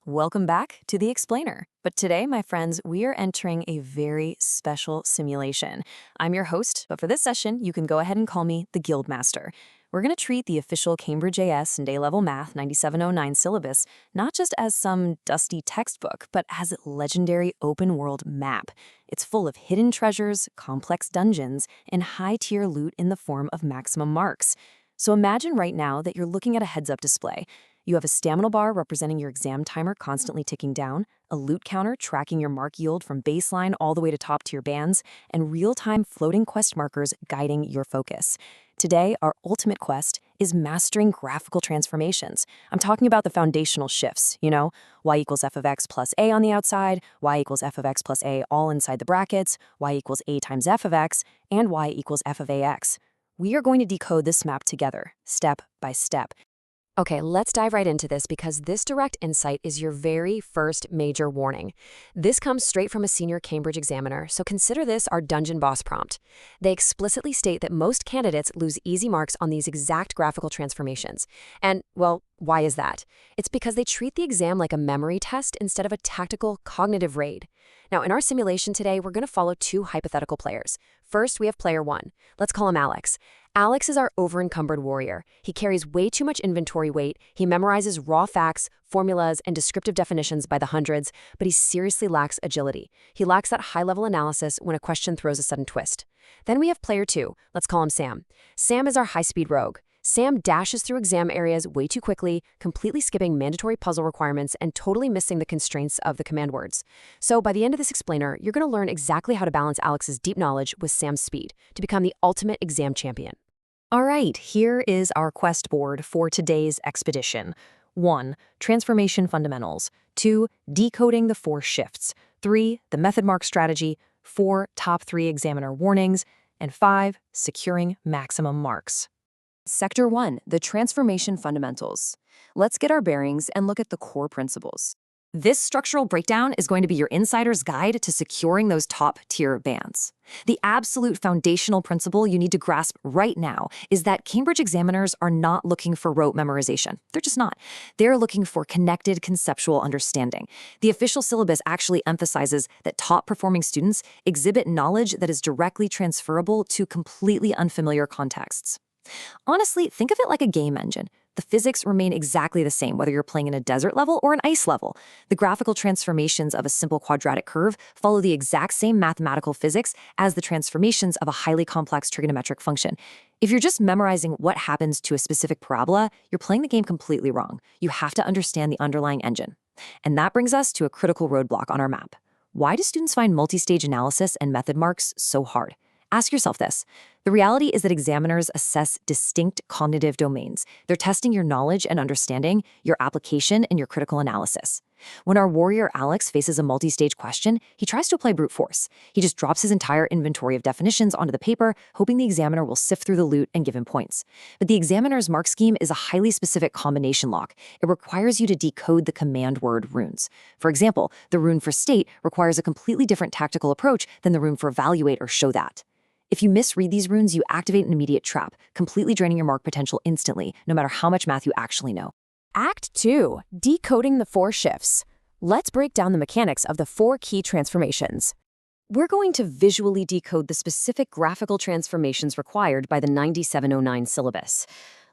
Welcome back to The Explainer. But today, my friends, we are entering a very special simulation. I'm your host, but for this session, you can go ahead and call me the Guildmaster. We're going to treat the official Cambridge AS and A-Level Math 9709 syllabus not just as some dusty textbook, but as a legendary open-world map. It's full of hidden treasures, complex dungeons, and high-tier loot in the form of maximum marks. So imagine right now that you're looking at a heads-up display. You have a stamina bar representing your exam timer constantly ticking down, a loot counter tracking your mark yield from baseline all the way to top tier bands, and real-time floating quest markers guiding your focus. Today, our ultimate quest is mastering graphical transformations. I'm talking about the foundational shifts, y equals f of x plus a on the outside, y equals f of x plus a all inside the brackets, y equals a times f of x, and y equals f of ax. We are going to decode this map together, step by step. Okay, let's dive right into this because this direct insight is your very first major warning. This comes straight from a senior Cambridge examiner, so consider this our dungeon boss prompt. They explicitly state that most candidates lose easy marks on these exact graphical transformations. And, well, why is that? It's because they treat the exam like a memory test instead of a tactical cognitive raid. Now, in our simulation today, we're going to follow two hypothetical players. First, we have player one. Let's call him Alex. Alex is our over-encumbered warrior. He carries way too much inventory weight, he memorizes raw facts, formulas, and descriptive definitions by the hundreds, but he seriously lacks agility. He lacks that high-level analysis when a question throws a sudden twist. Then we have player two. Let's call him Sam. Sam is our high-speed rogue. Sam dashes through exam areas way too quickly, completely skipping mandatory puzzle requirements and totally missing the constraints of the command words. So by the end of this explainer, you're going to learn exactly how to balance Alex's deep knowledge with Sam's speed to become the ultimate exam champion. All right, here is our quest board for today's expedition. 1. Transformation fundamentals. 2. Decoding the 4 shifts. 3. The method mark strategy. 4. Top 3 examiner warnings. And 5. Securing maximum marks. Sector 1, the transformation fundamentals. Let's get our bearings and look at the core principles. This structural breakdown is going to be your insider's guide to securing those top-tier bands. The absolute foundational principle you need to grasp right now is that Cambridge examiners are not looking for rote memorization. They're just not. They're looking for connected conceptual understanding. The official syllabus actually emphasizes that top-performing students exhibit knowledge that is directly transferable to completely unfamiliar contexts. Honestly, think of it like a game engine. The physics remain exactly the same whether you're playing in a desert level or an ice level. The graphical transformations of a simple quadratic curve follow the exact same mathematical physics as the transformations of a highly complex trigonometric function. If you're just memorizing what happens to a specific parabola, you're playing the game completely wrong. You have to understand the underlying engine. And that brings us to a critical roadblock on our map. Why do students find multi-stage analysis and method marks so hard? Ask yourself this. The reality is that examiners assess distinct cognitive domains. They're testing your knowledge and understanding, your application, and your critical analysis. When our warrior Alex faces a multi-stage question, he tries to apply brute force. He just drops his entire inventory of definitions onto the paper, hoping the examiner will sift through the loot and give him points. But the examiner's mark scheme is a highly specific combination lock. It requires you to decode the command word runes. For example, the rune for state requires a completely different tactical approach than the rune for evaluate or show that. If you misread these runes, you activate an immediate trap, completely draining your mark potential instantly, no matter how much math you actually know. Act 2. Decoding the 4 shifts. Let's break down the mechanics of the 4 key transformations. We're going to visually decode the specific graphical transformations required by the 9709 syllabus.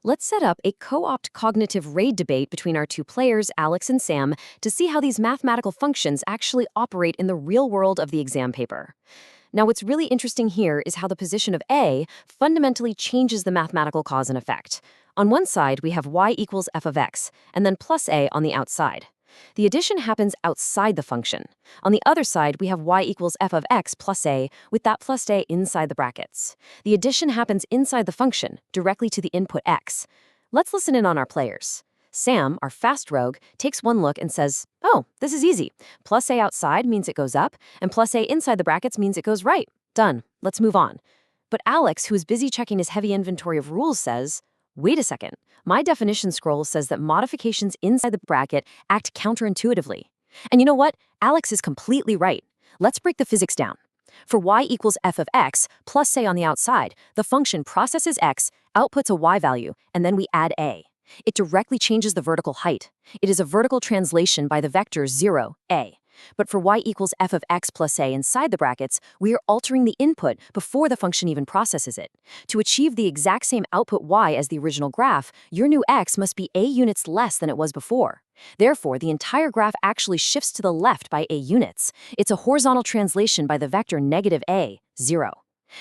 Let's set up a co-opt cognitive raid debate between our two players, Alex and Sam, to see how these mathematical functions actually operate in the real world of the exam paper. Now, what's really interesting here is how the position of A fundamentally changes the mathematical cause and effect. On one side, we have y equals f of x, and then plus a on the outside. The addition happens outside the function. On the other side, we have y equals f of x plus a, with that plus a inside the brackets. The addition happens inside the function, directly to the input x. Let's listen in on our players. Sam, our fast rogue, takes one look and says, oh, this is easy. Plus a outside means it goes up, and plus a inside the brackets means it goes right. Done. Let's move on. But Alex, who is busy checking his heavy inventory of rules, says, wait a second. My definition scroll says that modifications inside the bracket act counterintuitively. And you know what? Alex is completely right. Let's break the physics down. For y equals f of x plus a on the outside, the function processes x, outputs a y value, and then we add a. It directly changes the vertical height. It is a vertical translation by the vector 0, a. But for y equals f of x plus a inside the brackets, we are altering the input before the function even processes it. To achieve the exact same output y as the original graph, your new x must be a units less than it was before. Therefore, the entire graph actually shifts to the left by a units. It's a horizontal translation by the vector negative a, 0.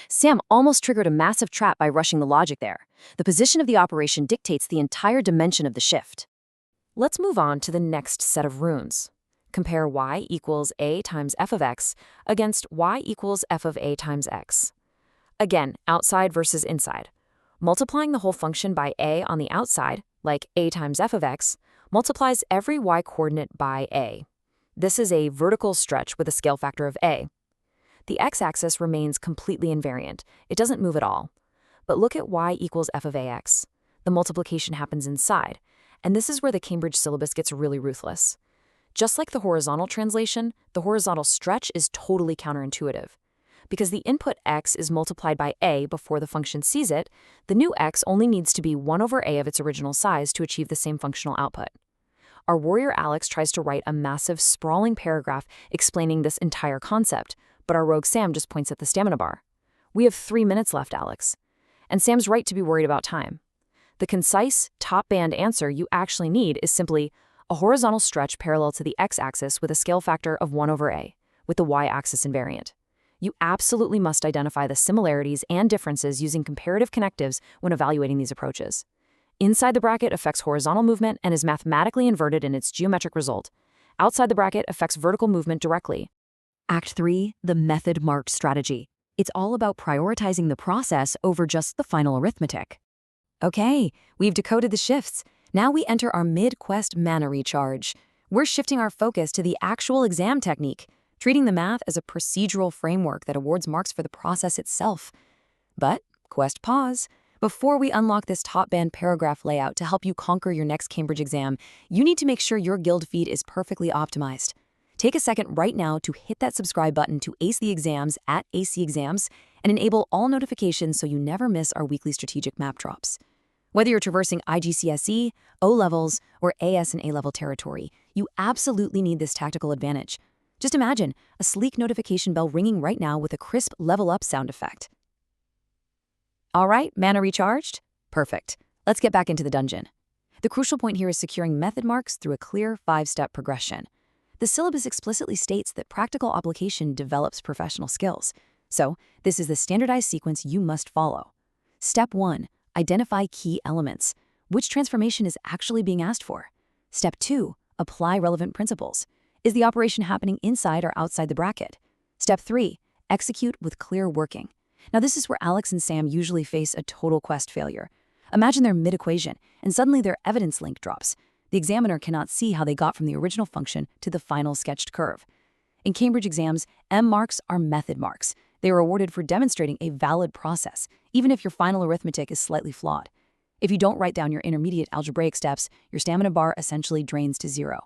Sam almost triggered a massive trap by rushing the logic there. The position of the operation dictates the entire dimension of the shift. Let's move on to the next set of runes. Compare y equals a times f of x against y equals f of a times x. Again, outside versus inside. Multiplying the whole function by a on the outside, like a times f of x, multiplies every y coordinate by a. This is a vertical stretch with a scale factor of a. The x-axis remains completely invariant. It doesn't move at all. But look at y equals f of ax. The multiplication happens inside, and this is where the Cambridge syllabus gets really ruthless. Just like the horizontal translation, the horizontal stretch is totally counterintuitive. Because the input x is multiplied by a before the function sees it, the new x only needs to be 1 over a of its original size to achieve the same functional output. Our warrior Alex tries to write a massive, sprawling paragraph explaining this entire concept, but our rogue Sam just points at the stamina bar. We have 3 minutes left, Alex. And Sam's right to be worried about time. The concise, top-band answer you actually need is simply a horizontal stretch parallel to the x-axis with a scale factor of 1 over a, with the y-axis invariant. You absolutely must identify the similarities and differences using comparative connectives when evaluating these approaches. Inside the bracket affects horizontal movement and is mathematically inverted in its geometric result. Outside the bracket affects vertical movement directly. Act 3, the method-marked strategy. It's all about prioritizing the process over just the final arithmetic. Okay, we've decoded the shifts. Now we enter our mid-quest mana recharge. We're shifting our focus to the actual exam technique, treating the math as a procedural framework that awards marks for the process itself. But, quest pause. Before we unlock this top-band paragraph layout to help you conquer your next Cambridge exam, you need to make sure your Guild feed is perfectly optimized. Take a second right now to hit that subscribe button to Ace the Exams at AC Exams and enable all notifications so you never miss our weekly strategic map drops. Whether you're traversing IGCSE, O-levels, or AS and A-level territory, you absolutely need this tactical advantage. Just imagine a sleek notification bell ringing right now with a crisp level-up sound effect. All right, mana recharged? Perfect. Let's get back into the dungeon. The crucial point here is securing method marks through a clear 5-step progression. The syllabus explicitly states that practical application develops professional skills. So, this is the standardized sequence you must follow. Step 1. Identify key elements. Which transformation is actually being asked for? Step 2. Apply relevant principles. Is the operation happening inside or outside the bracket? Step 3. Execute with clear working. Now this is where Alex and Sam usually face a total quest failure. Imagine they're mid-equation, and suddenly their evidence link drops. The examiner cannot see how they got from the original function to the final sketched curve. In Cambridge exams, M marks are method marks. They are awarded for demonstrating a valid process, even if your final arithmetic is slightly flawed. If you don't write down your intermediate algebraic steps, your stamina bar essentially drains to 0.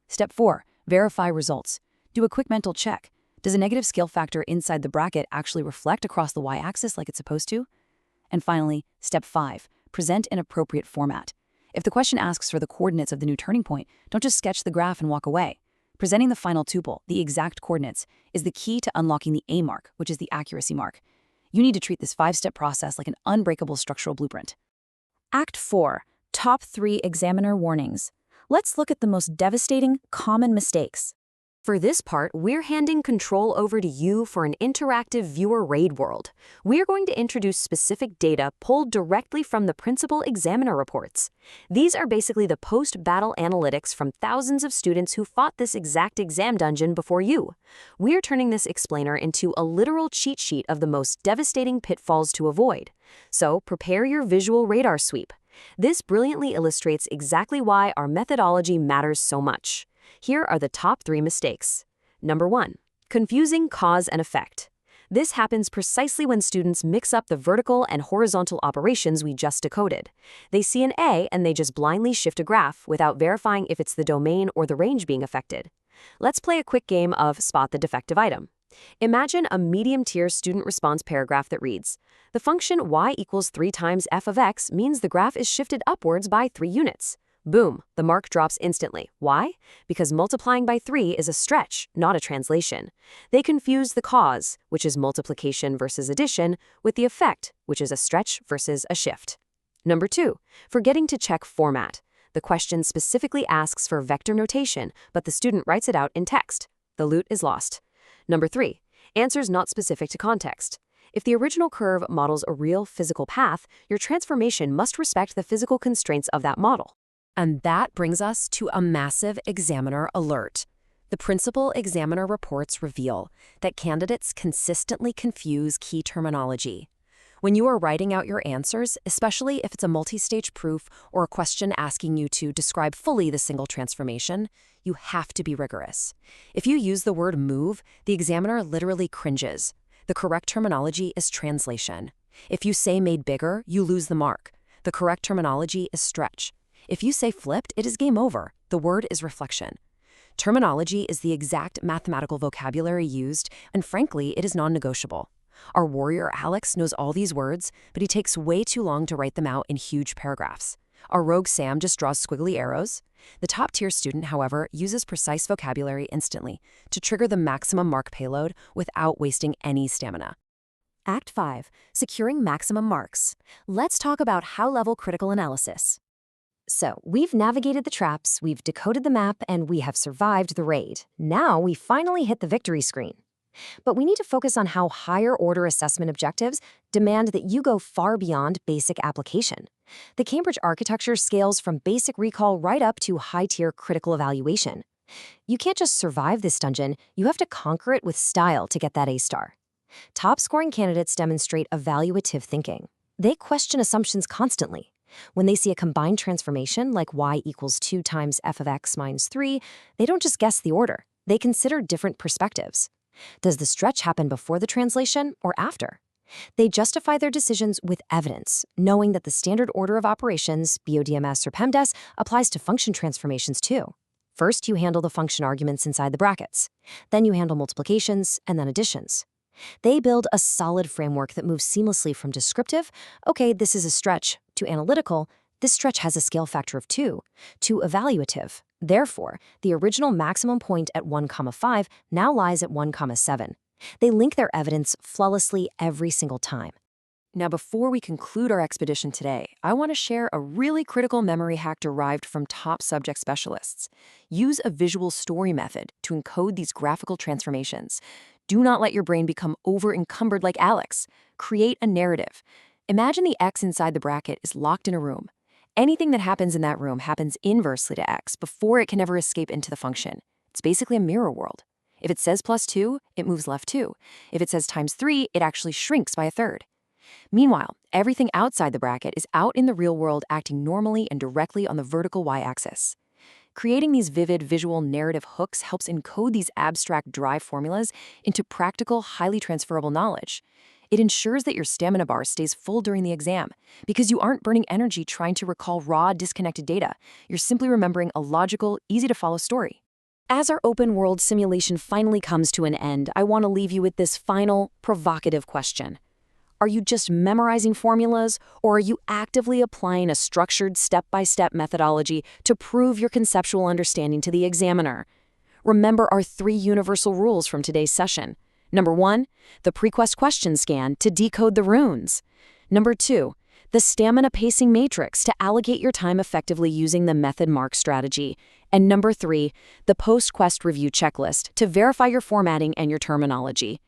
Step 4. Verify results. Do a quick mental check. Does a negative scale factor inside the bracket actually reflect across the y-axis like it's supposed to? And finally, Step 5. Present an appropriate format. If the question asks for the coordinates of the new turning point, don't just sketch the graph and walk away. Presenting the final tuple, the exact coordinates, is the key to unlocking the A mark, which is the accuracy mark. You need to treat this 5-step process like an unbreakable structural blueprint. Act 4. Top 3 examiner warnings. Let's look at the most devastating, common mistakes. For this part, we're handing control over to you for an interactive viewer raid world. We're going to introduce specific data pulled directly from the principal examiner reports. These are basically the post-battle analytics from thousands of students who fought this exact exam dungeon before you. We're turning this explainer into a literal cheat sheet of the most devastating pitfalls to avoid. So prepare your visual radar sweep. This brilliantly illustrates exactly why our methodology matters so much. Here are the top 3 mistakes. Number 1. Confusing cause and effect. This happens precisely when students mix up the vertical and horizontal operations we just decoded. They see an A and they just blindly shift a graph without verifying if it's the domain or the range being affected. Let's play a quick game of Spot the Defective Item. Imagine a medium-tier student response paragraph that reads, "The function y equals 3 times f of x means the graph is shifted upwards by 3 units." Boom, the mark drops instantly. Why? Because multiplying by 3 is a stretch, not a translation. They confuse the cause, which is multiplication versus addition, with the effect, which is a stretch versus a shift. Number 2, forgetting to check format. The question specifically asks for vector notation, but the student writes it out in text. The loot is lost. Number 3, answers not specific to context. If the original curve models a real physical path, your transformation must respect the physical constraints of that model. And that brings us to a massive examiner alert. The principal examiner reports reveal that candidates consistently confuse key terminology. When you are writing out your answers, especially if it's a multi-stage proof or a question asking you to describe fully the single transformation, you have to be rigorous. If you use the word move, the examiner literally cringes. The correct terminology is translation. If you say made bigger, you lose the mark. The correct terminology is stretch. If you say flipped, it is game over. The word is reflection. Terminology is the exact mathematical vocabulary used, and frankly, it is non-negotiable. Our warrior Alex knows all these words, but he takes way too long to write them out in huge paragraphs. Our rogue Sam just draws squiggly arrows. The top-tier student, however, uses precise vocabulary instantly to trigger the maximum mark payload without wasting any stamina. Act 5. Securing maximum marks. Let's talk about high-level critical analysis. So, we've navigated the traps, we've decoded the map, and we have survived the raid. Now we finally hit the victory screen. But we need to focus on how higher-order assessment objectives demand that you go far beyond basic application. The Cambridge architecture scales from basic recall right up to high-tier critical evaluation. You can't just survive this dungeon, you have to conquer it with style to get that A-star. Top-scoring candidates demonstrate evaluative thinking. They question assumptions constantly. When they see a combined transformation like y equals 2 times f of x minus 3, they don't just guess the order. They consider different perspectives. Does the stretch happen before the translation or after? They justify their decisions with evidence, knowing that the standard order of operations, BODMS or PEMDAS, applies to function transformations too. First, you handle the function arguments inside the brackets. Then you handle multiplications and then additions. They build a solid framework that moves seamlessly from descriptive, okay, this is a stretch, to analytical, this stretch has a scale factor of 2, to evaluative. Therefore, the original maximum point at 1,5 now lies at 1,7. They link their evidence flawlessly every single time. Now, before we conclude our expedition today, I want to share a really critical memory hack derived from top subject specialists. Use a visual story method to encode these graphical transformations. Do not let your brain become over-encumbered like Alex. Create a narrative. Imagine the X inside the bracket is locked in a room. Anything that happens in that room happens inversely to X before it can ever escape into the function. It's basically a mirror world. If it says +2, it moves left 2. If it says times 3, it actually shrinks by a third. Meanwhile, everything outside the bracket is out in the real world acting normally and directly on the vertical y-axis. Creating these vivid visual narrative hooks helps encode these abstract dry formulas into practical, highly transferable knowledge. It ensures that your stamina bar stays full during the exam, because you aren't burning energy trying to recall raw, disconnected data. You're simply remembering a logical, easy-to-follow story. As our open-world simulation finally comes to an end, I want to leave you with this final, provocative question. Are you just memorizing formulas, or are you actively applying a structured step-by-step methodology to prove your conceptual understanding to the examiner? Remember our 3 universal rules from today's session. Number 1, the pre-quest question scan to decode the runes. Number 2, the stamina pacing matrix to allocate your time effectively using the method mark strategy. And number 3, the post-quest review checklist to verify your formatting and your terminology.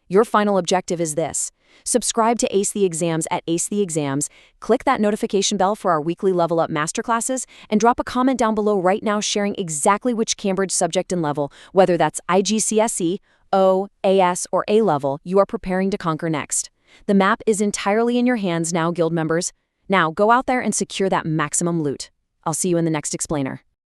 Your final objective is this. Subscribe to Ace the Exams at Ace the Exams, click that notification bell for our weekly Level Up masterclasses, and drop a comment down below right now sharing exactly which Cambridge subject and level, whether that's IGCSE, O, AS, or A-level, you are preparing to conquer next. The map is entirely in your hands now, Guild members. Now, go out there and secure that maximum loot. I'll see you in the next explainer.